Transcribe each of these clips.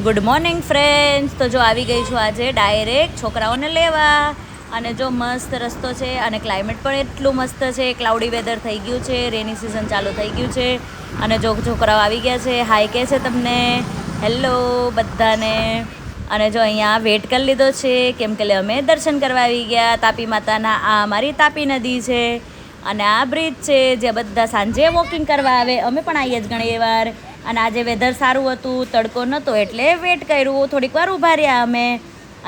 Good morning friends. તો જો આવી ગઈ છું આજે ડાયરેક્ટ છોકરાઓને લેવા, અને જો મસ્ત રસ્તો છે અને ક્લાઇમેટ પણ એટલું મસ્ત છે. ક્લાઉડી વેધર થઈ ગયું છે, રેની સિઝન ચાલુ થઈ ગયું છે. અને જો છોકરાઓ આવી ગયા છે, હાય કહે છે તમને, હેલો બધાને. અને જો અહીંયા વેટ કરી લીધો છે કેમ કે અમે દર્શન કરવા આવી ગયા તાપી માતાના. આ અમારી તાપી નદી છે અને આ બ્રિજ છે જ્યાં બધા સાંજે વોકિંગ કરવા આવે. અમે પણ આવીએ જ ઘણી વાર. અને આજે વેધર સારું હતું, તડકો નહોતો એટલે વેટ કર્યું, થોડીક વાર ઊભા રહ્યા અમે.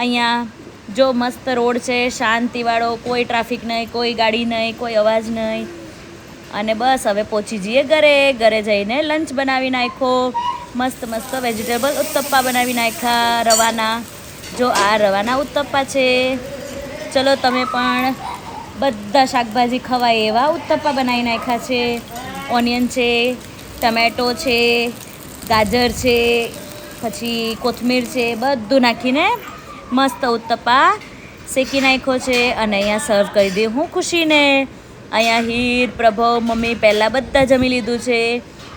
અહીંયા જો મસ્ત રોડ છે, શાંતિવાળો, કોઈ ટ્રાફિક નહીં, કોઈ ગાડી નહીં, કોઈ અવાજ નહીં. અને બસ હવે પહોંચી જઈએ ઘરે. ઘરે જઈને લંચ બનાવી નાખ્યો, મસ્ત મસ્ત વેજીટેબલ ઉત્તપ્પા બનાવી નાખ્યા રવાના. જો આ રવાના ઉત્તપ્પા છે. ચલો તમે પણ બધા શાકભાજી ખવાય એવા ઉત્તપ્પા બનાવી નાખ્યા છે. ઓનિયન છે, ટમેટો છે, ગાજર છે, પછી કોથમીર છે, બધું નાખીને મસ્ત ઉત્તપ્પા શેકી નાખ્યો છે. અને અહીંયા સર્વ કરી દઉં હું ખુશીને. અહીંયા હીર, પ્રભવ, મમ્મી પહેલાં બધા જમી લીધું છે.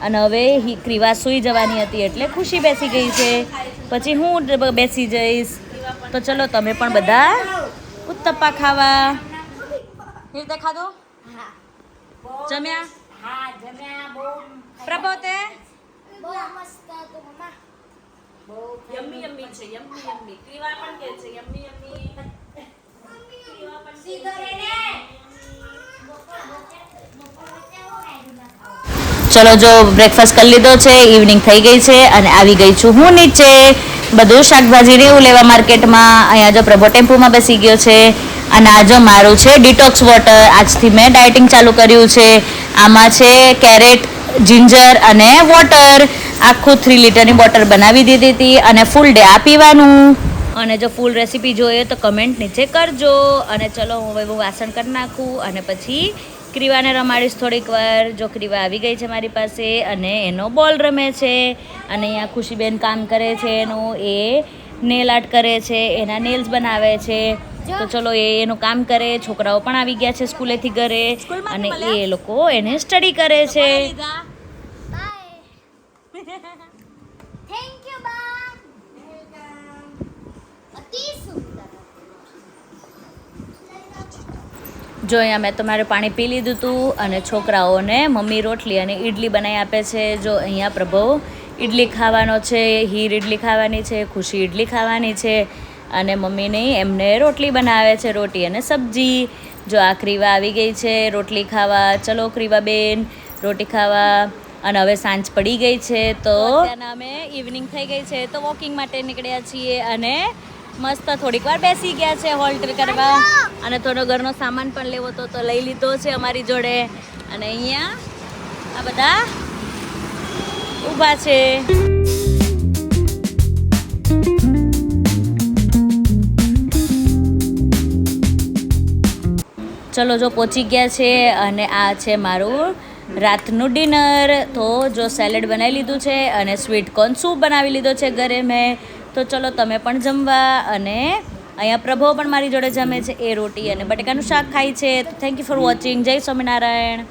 અને હવે ક્રિવા સૂઈ જવાની હતી એટલે ખુશી બેસી ગઈ છે, પછી હું બેસી જઈશ. તો ચલો તમે પણ બધા ઉત્તપ્પા ખાવા. હીર તે ખાધું? જમ્યા? હા જમ્યા. બહુ પ્રભવ તે બહુ મસ્ત હતું મમ્મા. બહુ યમ્મી યમ્મી છે, યમ્મી યમ્મી. ક્રિવા પણ કહે છે યમ્મી યમ્મી. ક્રિવા પણ સીધો રે ને. ચલો જો બ્રેકફાસ્ટ કરી લીધો છે, ઇવનિંગ થઈ ગઈ છે અને આવી ગઈ છું હું નીચે બધું શાકભાજી રેવું લેવા માર્કેટમાં. અહીંયા જો પ્રભો ટેમ્પોમાં બેસી ગયો છે. અને આ જો મારું છે ડિટોક્સ વોટર. આજથી મેં ડાયટિંગ ચાલુ કર્યું છે. આમાં છે કેરેટ, જિંજર અને વોટર. આખું 3 લીટરની બોટલ બનાવી દીધી હતી અને ફૂલ ડે આ પીવાનું. અને જો ફૂલ રેસીપી જોઈએ તો કમેન્ટ નીચે કરજો. અને ચલો હવે હું વાસણ કરી નાખું અને પછી ક્રિવાને રમાડીશ થોડીક વાર. જો ક્રિવા આવી ગઈ છે મારી પાસે અને એનો બોલ રમે છે. અને અહીંયા ખુશીબેન કામ કરે છે એનું, એ નેલ આર્ટ કરે છે, એના નેલ્સ બનાવે છે. તો ચલો એનું કામ કરે. છોકરાઓ પણ આવી ગયા છે સ્કૂલેથી ઘરે અને એ લોકો એને સ્ટડી કરે છે. થેન્ક યુ બા. અતિ સુંદર. જો અહીંયા મેં તમારે પાણી પી લીધું હતું અને છોકરાઓને મમ્મી રોટલી અને ઇડલી બનાવી આપે છે. જો અહીંયા પ્રભવ ઇડલી ખાવાનો છે, હીર ઇડલી ખાવાની છે, ખુશી ઇડલી ખાવાની છે અને મમ્મીને એમને રોટલી બનાવે છે, રોટી અને સબ્જી. જો આ ક્રિવા આવી ગઈ છે રોટલી ખાવા. ચલો ક્રિવા બેન રોટી ખાવા. અને હવે સાંજ પડી ગઈ છે તો અમે ઇવનિંગ થઈ ગઈ છે તો વોકિંગ માટે નીકળ્યા છીએ. અને મસ્ત થોડીક વાર બેસી ગયા છે હોલ્ટ કરવા. અને થોડો ઘરનો સામાન પણ લેવો તો લઈ લીધો છે અમારી જોડે. અને અહીંયા આ બધા ઊભા છે. ચલો જો પહોંચી ગયા છે અને આ છે મારું રાતનું ડિનર. તો જો સેલેડ બનાવી લીધું છે અને સ્વીટ કોર્ન સૂપ બનાવી લીધો છે ઘરે મેં. તો ચલો તમે પણ જમવા. અને અહીંયા પ્રભવ પણ મારી જોડે જમે છે, એ રોટી અને બટેકાનું શાક ખાય છે. તો થેન્ક યુ ફોર વોચિંગ. જય સ્વામિનારાયણ.